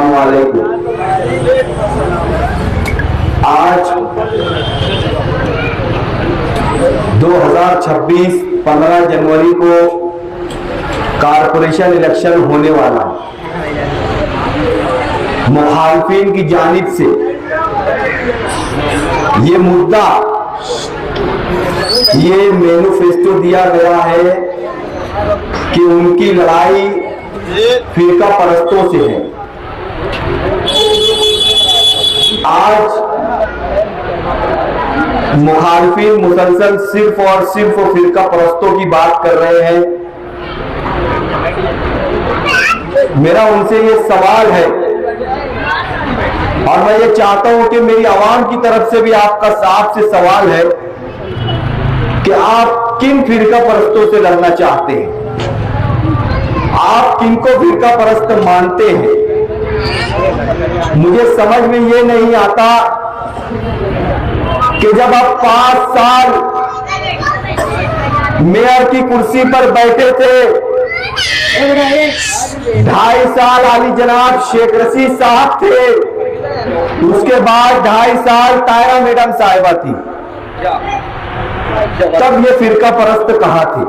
अस्सलाम वालेकुम। आज 2026 15 जनवरी को कारपोरेशन इलेक्शन होने वाला है। मुखालिफिन की जानिब से ये मुद्दा, ये मैनिफेस्टो दिया गया है कि उनकी लड़ाई फिरका परस्तों से है। आज मुखालिफिन मुसलसल सिर्फ और सिर्फ फिरका परस्तों की बात कर रहे हैं। मेरा उनसे ये सवाल है और मैं ये चाहता हूं कि मेरी आवाम की तरफ से भी आपसे सवाल है कि आप किन फिरका परस्तों से लड़ना चाहते हैं, आप किनको फिरका परस्त मानते हैं। मुझे समझ में ये नहीं आता कि जब आप 5 साल मेयर की कुर्सी पर बैठे थे, 2.5 साल आली जनाब शेख रशीद साहब थे, उसके बाद 2.5 साल तायरा मैडम साहिबा थी, तब ये फिरका परस्त कहां थे।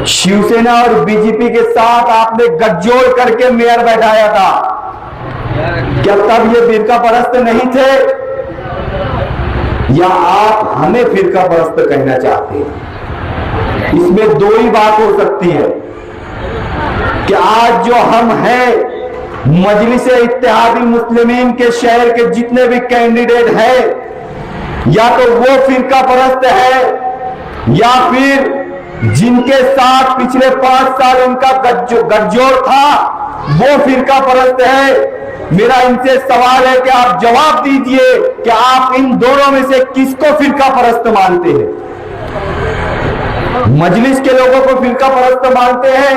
शिवसेना और बीजेपी के साथ आपने गठजोड़ करके मेयर बैठाया था, क्या तब ये फिरका परस्त नहीं थे, या आप हमें फिरका परस्त कहना चाहते हैं। इसमें दो ही बात हो सकती है कि आज जो हम हैं, मजलिस-ए-इत्तेहादी मुस्लिमीन के शहर के जितने भी कैंडिडेट हैं, या तो वो फिरका परस्त है, या फिर जिनके साथ पिछले 5 साल उनका गठजोड़ था वो फिरका परस्त है। मेरा इनसे सवाल है कि आप जवाब दीजिए कि आप इन दोनों में से किसको फिरका परस्त मानते हैं। मजलिस के लोगों को फिरका परस्त मानते हैं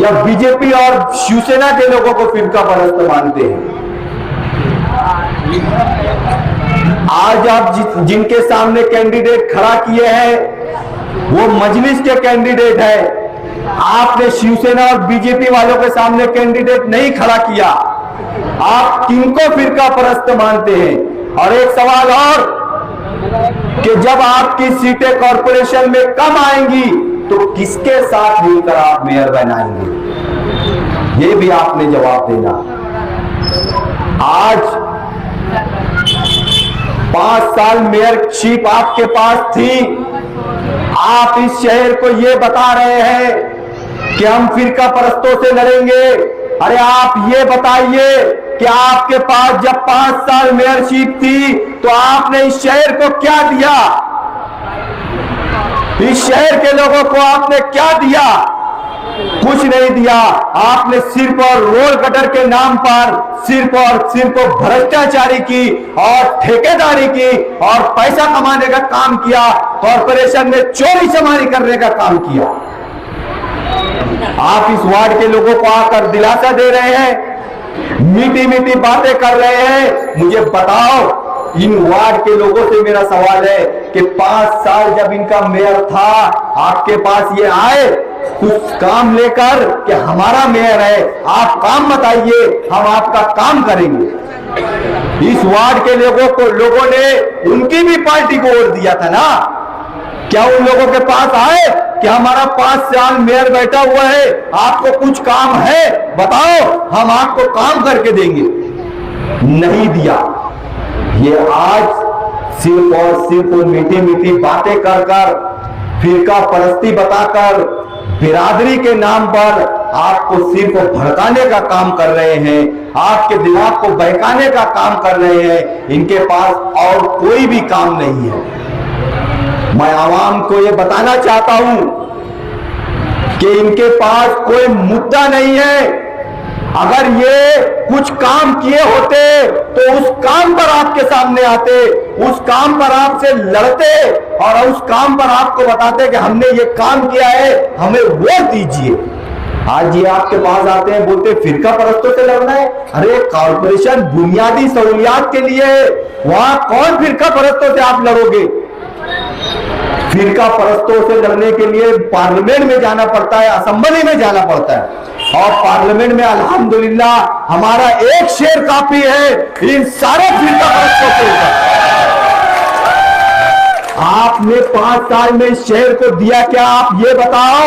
या बीजेपी और शिवसेना के लोगों को फिरका परस्त मानते हैं। आज आप जिनके सामने कैंडिडेट खड़ा किए हैं वो मजलिस के कैंडिडेट है। आपने शिवसेना और बीजेपी वालों के सामने कैंडिडेट नहीं खड़ा किया। आप किनको फिरका परस्त मानते हैं। और एक सवाल और कि जब आपकी सीटें कॉरपोरेशन में कम आएंगी तो किसके साथ मिलकर आप मेयर बनाएंगे, ये भी आपने जवाब देना। आज 5 साल मेयरशिप आपके पास थी, आप इस शहर को ये बता रहे हैं कि हम फिरका परस्तों से लड़ेंगे। अरे आप ये बताइए कि आपके पास जब 5 साल मेयरशिप थी तो आपने इस शहर को क्या दिया, इस शहर के लोगों को आपने क्या दिया? कुछ नहीं दिया। आपने सिर्फ और रोल कटर के नाम पर सिर्फ और सिर्फ भ्रष्टाचारी की और ठेकेदारी की और पैसा कमाने का काम किया, कॉरपोरेशन में चोरी चमारी करने का काम किया। आप इस वार्ड के लोगों को आकर दिलासा दे रहे हैं, मीठी मीठी बातें कर रहे हैं। मुझे बताओ, इन वार्ड के लोगों से मेरा सवाल है कि 5 साल जब इनका मेयर था, आपके पास ये आए कुछ काम लेकर कि हमारा मेयर है, आप काम बताइए, हम आपका काम करेंगे। इस वार्ड के लोगों ने उनकी भी पार्टी को वोट दिया था ना। क्या उन लोगों के पास आए कि हमारा 5 साल मेयर बैठा हुआ है, आपको कुछ काम है बताओ, हम आपको काम करके देंगे? नहीं दिया। ये आज सिर्फ और सिर्फ मीठी मीठी बातें कर कर, फिरका परस्ती बताकर, बिरादरी के नाम पर आपको सिर्फ भड़काने का काम कर रहे हैं, आपके दिमाग को बहकाने का काम कर रहे हैं। इनके पास और कोई भी काम नहीं है। मैं आवाम को ये बताना चाहता हूं कि इनके पास कोई मुद्दा नहीं है। अगर ये कुछ काम किए होते तो उस काम पर आपके सामने आते, उस काम पर आपसे लड़ते और उस काम पर आपको बताते कि हमने ये काम किया है, हमें वोट दीजिए। आज ये आपके पास आते हैं, बोलते फिरका परस्तों से लड़ना है। अरे कॉर्पोरेशन बुनियादी सहूलियात के लिए है, वहां कौन फिरका परस्तों से आप लड़ोगे? फिरका परस्तों से लड़ने के लिए पार्लियामेंट में जाना पड़ता है, असेंबली में जाना पड़ता है। और पार्लियामेंट में अल्हम्दुलिल्लाह हमारा एक शेर काफी है इन सारे फिरका परस्तों के ऊपर। आपने 5 साल में इस शहर को दिया क्या, आप ये बताओ।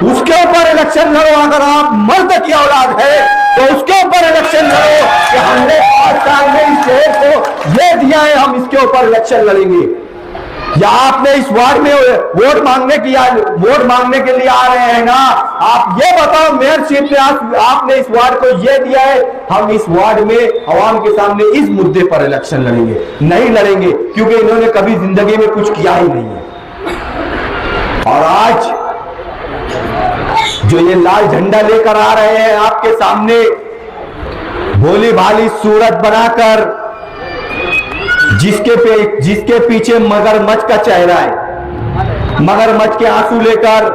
उसके ऊपर इलेक्शन लड़ो। अगर आप मर्द की औलाद है तो उसके ऊपर इलेक्शन लड़ो कि हमने 5 साल में इस शहर को ये दिया है, हम इसके ऊपर इलेक्शन लड़ेंगे। या आपने इस वार्ड में वोट मांगने के लिए आ रहे हैं ना, आप ये बताओ मेयरशिप में आपने इस वार्ड को ये दिया है, हम इस वार्ड में अवाम के सामने इस मुद्दे पर इलेक्शन लड़ेंगे? नहीं लड़ेंगे, क्योंकि इन्होंने कभी जिंदगी में कुछ किया ही नहीं है। और आज जो ये लाल झंडा लेकर आ रहे हैं आपके सामने, भोली भाली सूरत बनाकर, जिसके पीछे मगरमच्छ का चेहरा है, मगरमच्छ के आंसू लेकर,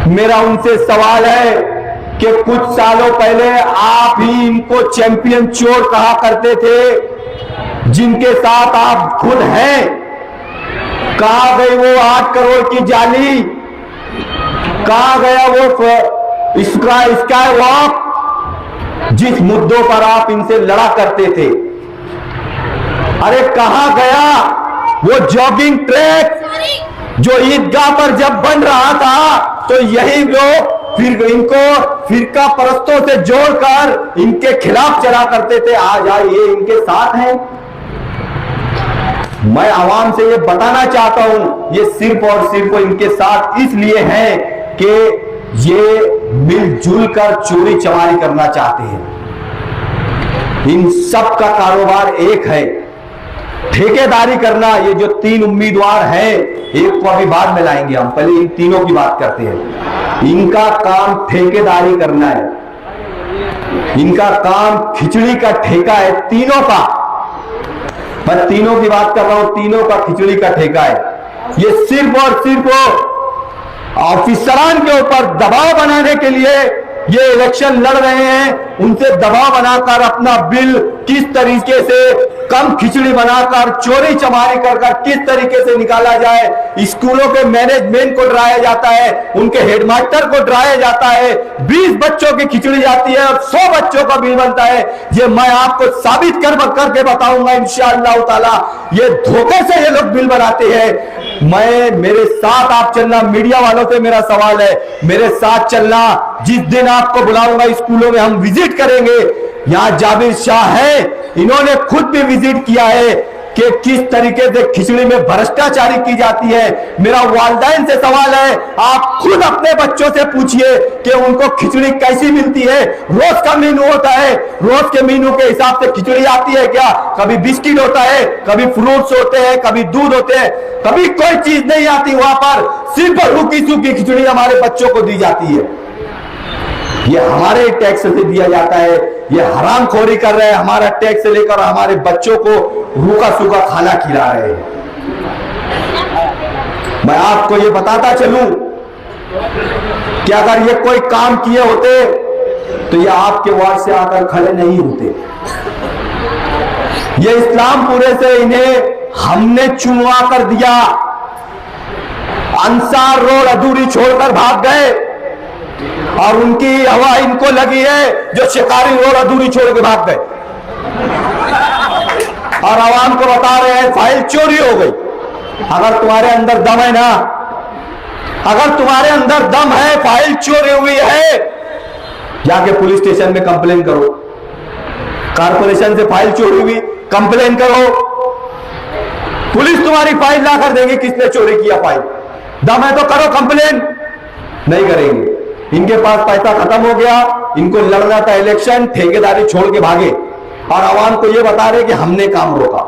मेरा उनसे सवाल है कि कुछ सालों पहले आप ही इनको चैंपियन चोर कहा करते थे, जिनके साथ आप खुद हैं। कहां गई वो 8 करोड़ की जाली, कहां गया वो स्काई वॉक, जिस मुद्दों पर आप इनसे लड़ा करते थे? अरे कहां गया वो जॉगिंग ट्रैक जो ईदगाह पर जब बन रहा था, तो यही लोग फिर इनको फिरका परस्तों से जोड़कर इनके खिलाफ चला करते थे। आज ये इनके साथ हैं। मैं आवाम से ये बताना चाहता हूं, ये सिर्फ और सिर्फ इनके साथ इसलिए हैं कि ये मिलजुल कर चोरी चमारी करना चाहते हैं। इन सब का कारोबार एक है, ठेकेदारी करना। ये जो 3 उम्मीदवार हैं, एक को अभी बाद में लाएंगे हम, पहले इन तीनों की बात करते हैं। इनका काम ठेकेदारी करना है, इनका काम खिचड़ी का ठेका है, तीनों का। मैं तीनों की बात कर रहा हूं, तीनों का खिचड़ी का ठेका है। ये सिर्फ और सिर्फ ऑफिसरान के ऊपर दबाव बनाने के लिए ये इलेक्शन लड़ रहे हैं। उनसे दबाव बनाकर अपना बिल किस तरीके से कम खिचड़ी बनाकर, चोरी चमारी कर किस तरीके से निकाला जाए। स्कूलों के मैनेजमेंट को डराया जाता है, उनके हेडमास्टर को डराया जाता है। 20 बच्चों की खिचड़ी जाती है और 100 बच्चों का बिल बनता है। ये मैं आपको साबित करके बताऊंगा इंशाअल्लाह ताला। ये धोखे से ये लोग बिल बनाते हैं। मेरे साथ आप चलना, मीडिया वालों से मेरा सवाल है, मेरे साथ चलना। जिस दिन आपको बुलाऊंगा स्कूलों में हम विजिट करेंगे। यहां जाबिर शाह है, इन्होंने खुद भी विजिट किया है कि किस तरीके से खिचड़ी में भ्रष्टाचारी की जाती है। मेरा वालिदैन से सवाल है, आप खुद अपने बच्चों से पूछिए कि उनको खिचड़ी कैसी मिलती है। रोज का मेनू होता है, रोज के मेनू के हिसाब से खिचड़ी आती है क्या? कभी बिस्किट होता है, कभी फ्रूट्स होते हैं, कभी दूध होते हैं, कभी कोई चीज नहीं आती। वहां पर सिर्फ रूखी सूखी खिचड़ी हमारे बच्चों को दी जाती है। ये हमारे टैक्स से दिया जाता है, ये हरामखोरी कर रहे हैं। हमारा टैक्स से लेकर हमारे बच्चों को रूखा सूखा खाना खिला रहे हैं। मैं आपको ये बताता चलूं कि अगर ये कोई काम किए होते तो ये आपके वार्ड से आकर खड़े नहीं होते। ये इस्लामपुरे से इन्हें हमने चुनवा कर दिया। अंसार रोड अधूरी छोड़कर भाग गए और उनकी हवा इनको लगी है जो शिकारी रोड अधूरी छोड़ के भाग गए और आवाम को बता रहे हैं फाइल चोरी हो गई। अगर तुम्हारे अंदर दम है ना, अगर तुम्हारे अंदर दम है, फाइल चोरी हुई है, जाके पुलिस स्टेशन में कंप्लेन करो। कारपोरेशन से फाइल चोरी हुई, कंप्लेन करो, पुलिस तुम्हारी फाइल ला कर देंगे किसने चोरी किया फाइल। दम है तो करो कंप्लेन। नहीं करेंगे, इनके पास पैसा खत्म हो गया, इनको लड़ना था इलेक्शन, ठेकेदारी छोड़ के भागे और आवाम को यह बता रहे कि हमने काम रोका।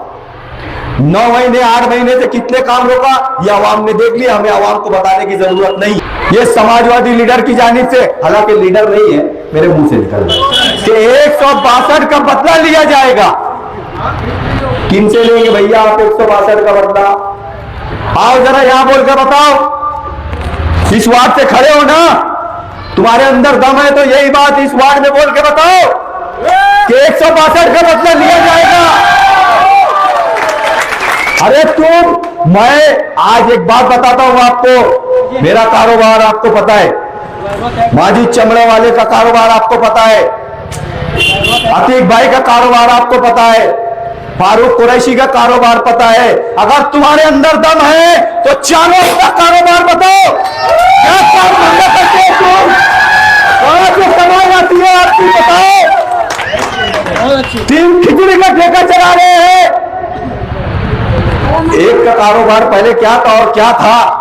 9 महीने 8 महीने से कितने काम रोका ये आवाम ने देख लिया, हमें आवाम को बताने की जरूरत नहीं। ये समाजवादी लीडर की जानिब से, हालांकि लीडर नहीं है, मेरे मुंह से निकल कि 162 का बदला लिया जाएगा। किन से लेंगे भैया आप 162 का बदला? आओ जरा यहां बोल कर बताओ, इस वार्ड से खड़े हो ना, तुम्हारे अंदर दम है तो यही बात इस वार्ड में बोल के बताओ कि 162 का बदला लिया जाएगा। अरे मैं आज एक बात बताता हूं आपको, मेरा कारोबार आपको पता है, माजिद चमड़े वाले का कारोबार आपको पता है, अतीक भाई का कारोबार आपको पता है, फारूक कुरैशी का कारोबार पता है। अगर तुम्हारे अंदर दम है तो चारों का कारोबार बताओ, क्या काम धंधा करते हो तुम, कहां से कमाई आती है आपकी बताओ। तीन खिचड़ी का ठेका चला रहे हैं। एक का कारोबार पहले क्या था और क्या था,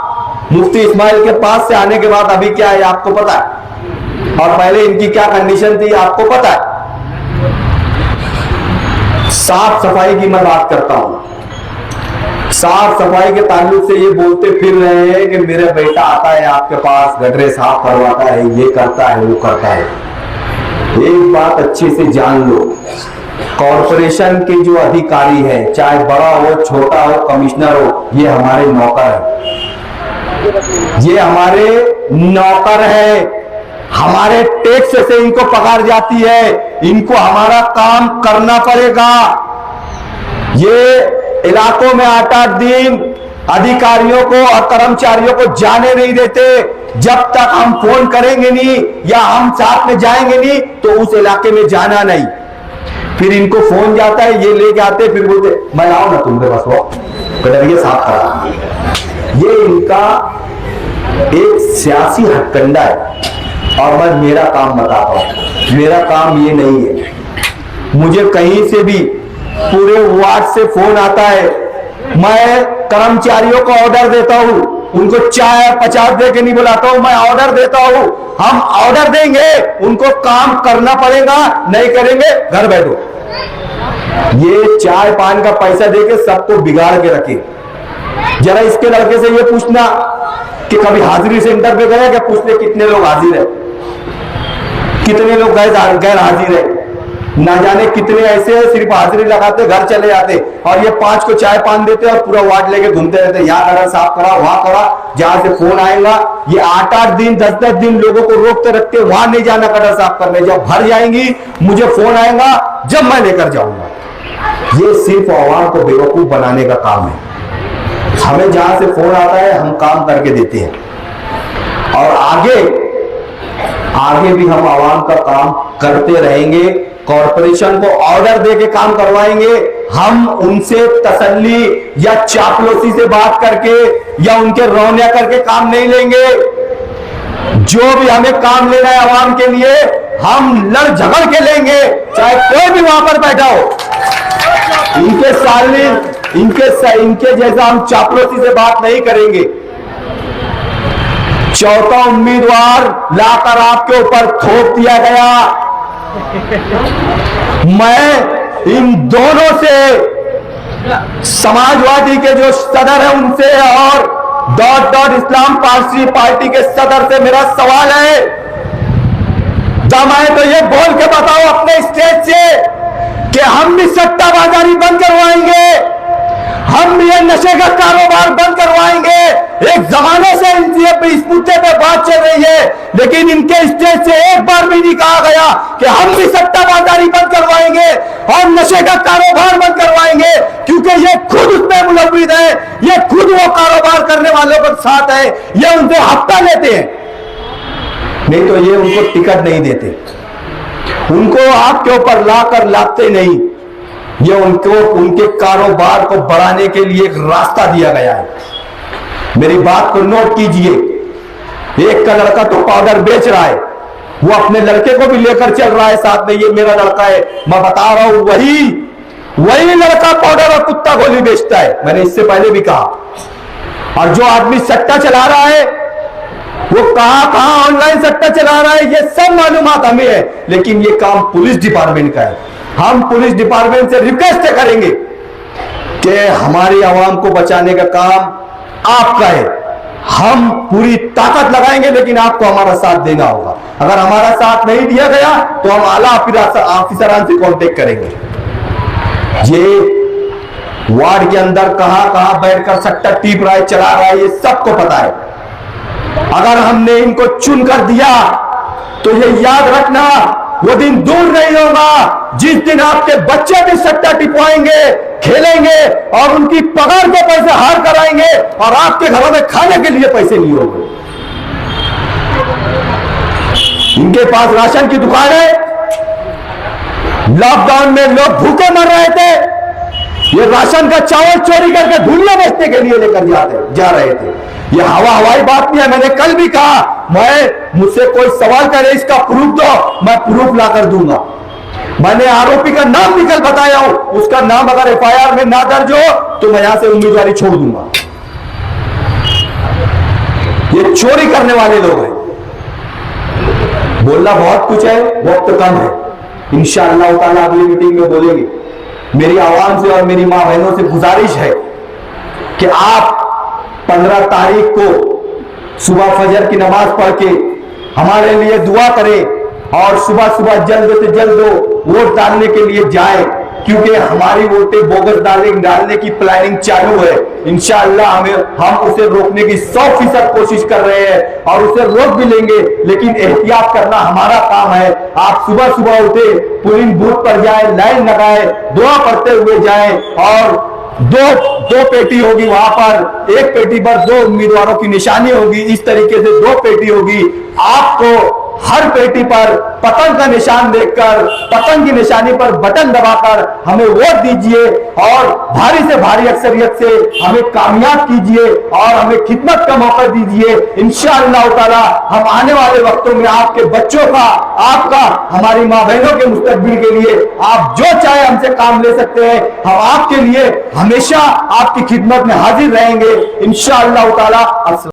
मुफ्ती इस्माइल के पास से आने के बाद अभी क्या है आपको पता है, और पहले इनकी क्या कंडीशन थी आपको पता है। साफ सफाई की मैं बात करता हूं, साफ सफाई के ताल्लुक से ये बोलते फिर रहे हैं कि मेरा बेटा आता है आपके पास, गटरे साफ करवाता है, ये करता है वो करता है। एक बात अच्छे से जान लो, कॉरपोरेशन के जो अधिकारी हैं, चाहे बड़ा हो छोटा हो कमिश्नर हो, ये हमारे नौकर हैं, ये हमारे नौकर है। हमारे टैक्स से इनको पगार जाती है, इनको हमारा काम करना पड़ेगा। ये इलाकों में 8-8 दिन अधिकारियों को और कर्मचारियों को जाने नहीं देते। जब तक हम फोन करेंगे नहीं या हम साथ में जाएंगे नहीं तो उस इलाके में जाना नहीं। फिर इनको फोन जाता है, ये लेके आते, फिर बोलते मैं आओ ना तुम्हारे पास, वो कटरिया साफ करा। ये इनका एक सियासी हथकंडा है। और मैं मेरा काम बताता हूं, मेरा काम ये नहीं है। मुझे कहीं से भी पूरे वार्ड से फोन आता है, मैं कर्मचारियों को ऑर्डर देता हूं, उनको चाय 50 दे के नहीं बुलाता हूं, मैं ऑर्डर देता हूं। हम ऑर्डर देंगे, उनको काम करना पड़ेगा, नहीं करेंगे घर बैठो। ये चाय पान का पैसा देके सबको बिगाड़ के रखे। जरा इसके लड़के से ये पूछना कि कभी हाजिरी सेंटर पे गए क्या, पूछते कितने लोग हाजिर है, कितने लोग गैर हाजिर है। ना जाने कितने ऐसे हैं सिर्फ हाजिरी लगाते घर चले जाते, और ये 5 को चाय पान देते और पूरा वार्ड लेके घूमते रहते, यहाँ करा साफ करा वहां करा, जहां से फोन आएगा। ये 8-8 दिन 10-10 दिन लोगों को रोकते रखते, वहां नहीं जाना करा साफ करने। जब भर जाएंगी मुझे फोन आएगा, जब मैं लेकर जाऊंगा। ये सिर्फ आवाम को बेवकूफ बनाने का काम है। हमें जहां से फोन आता है हम काम करके देते हैं, और आगे भी हम आवाम का काम करते रहेंगे। कॉरपोरेशन को ऑर्डर देके काम करवाएंगे। हम उनसे तसल्ली या चापलूसी से बात करके या उनके रौनिया करके काम नहीं लेंगे। जो भी हमें काम लेना है आवाम के लिए, हम लड़ झगड़ के लेंगे, चाहे कोई भी वहां पर बैठा हो। इनके जैसा हम चापलूसी से बात नहीं करेंगे। चौथा उम्मीदवार लाकर आपके ऊपर थोप दिया गया। मैं इन दोनों से, समाजवादी के जो सदर है उनसे और इस्लाम पार्टी के सदर से मेरा सवाल है, दम है तो ये बोल के बताओ अपने स्टेज से कि हम भी सट्टाबाजारी बंद करवाएंगे, हम भी ये नशे का कारोबार बंद करवाएंगे। एक जमाने से इस मुद्दे पे बात चल रही है, लेकिन इनके स्टेज से एक बार भी नहीं कहा गया कि हम भी सट्टाबाजारी बंद करवाएंगे और नशे का कारोबार बंद करवाएंगे, क्योंकि ये खुद उसमें मुलव्विस है, ये खुद वो कारोबार करने वालों के साथ है, ये उनसे हफ्ता लेते हैं, नहीं तो ये उनको टिकट नहीं देते, उनको आपके ऊपर लाकर लाते नहीं। ये उनको उनके कारोबार को बढ़ाने के लिए एक रास्ता दिया गया है। मेरी बात को नोट कीजिए। एक का लड़का तो पाउडर बेच रहा है, वो अपने लड़के को भी लेकर चल रहा है साथ में, ये मेरा लड़का है। मैं बता रहा हूं वही लड़का पाउडर और कुत्ता गोली बेचता है, मैंने इससे पहले भी कहा। और जो आदमी सट्टा चला रहा है वो कहां ऑनलाइन सट्टा चला रहा है, ये सब मालूमात हमें है, लेकिन ये काम पुलिस डिपार्टमेंट का है। हम पुलिस डिपार्टमेंट से रिक्वेस्ट करेंगे कि हमारी आवाम को बचाने का काम आपका है। हम पूरी ताकत लगाएंगे, लेकिन आपको हमारा साथ देना होगा। अगर हमारा साथ नहीं दिया गया तो हम आला ऑफिसरान से कांटेक्ट करेंगे। ये वार्ड के अंदर कहां बैठकर सट्टा टीप रहा है, चला रहा है, ये सबको पता है। अगर हमने इनको चुन कर दिया तो ये याद रखना, वो दिन दूर नहीं होगा जिस दिन आपके बच्चे भी सट्टा टिपवाएंगे, खेलेंगे और उनकी पगार के पैसे हार कराएंगे और आपके घरों में खाने के लिए पैसे नहीं होंगे। इनके पास राशन की दुकान है। लॉकडाउन में लोग भूखे मर रहे थे, ये राशन का चावल चोरी करके धुलिया बेचने के लिए लेकर जा रहे थे। ये हवाई बात नहीं है। मैंने कल भी कहा, मुझसे कोई सवाल करे इसका प्रूफ दो, मैं प्रूफ लाकर दूंगा। मैंने आरोपी का नाम निकल बताया हूं, उसका नाम अगर एफआईआर में ना दर्ज हो तो मैं यहां से उम्मीदवारी छोड़ दूंगा। ये चोरी करने वाले लोग हैं। बोलना बहुत कुछ है, वक्त कम है। इंशाअल्लाह ताला अगली मीटिंग में बोलेंगे। मेरी आवाम से और मेरी मां बहनों से गुजारिश है कि आप 15 तारीख को सुबह फजर की नमाज पढ़ के हमारे लिए दुआ करें और सुबह सुबह जल्द से जल्द वोट डालने के लिए जाएं, क्योंकि हमारी वोटें बोगस डालने की प्लानिंग चालू है। इंशाअल्लाह हम उसे रोकने की 100% कोशिश कर रहे हैं और उसे रोक भी लेंगे, लेकिन एहतियात करना हमारा काम है। आप सुबह सुबह उठे, पोलिंग बूथ पर जाए, लाइन लगाए, दुआ पढ़ते हुए जाएं और दो पेटी होगी वहां पर, एक पेटी पर 2 उम्मीदवारों की निशानी होगी। इस तरीके से 2 पेटी होगी। आपको हर पेटी पर पतंग का निशान देखकर, पतंग की निशानी पर बटन दबाकर हमें वोट दीजिए और भारी से भारी अक्सरियत से हमें कामयाब कीजिए और हमें खिदमत का मौका दीजिए। इंशाअल्लाह ताला हम आने वाले वक्तों में आपके बच्चों का, आपका, हमारी मां बहनों के मुस्तकबिल के लिए आप जो चाहे हमसे काम ले सकते हैं। हम आपके लिए हमेशा आपकी खिदमत में हाजिर रहेंगे इंशाअल्लाह ताला।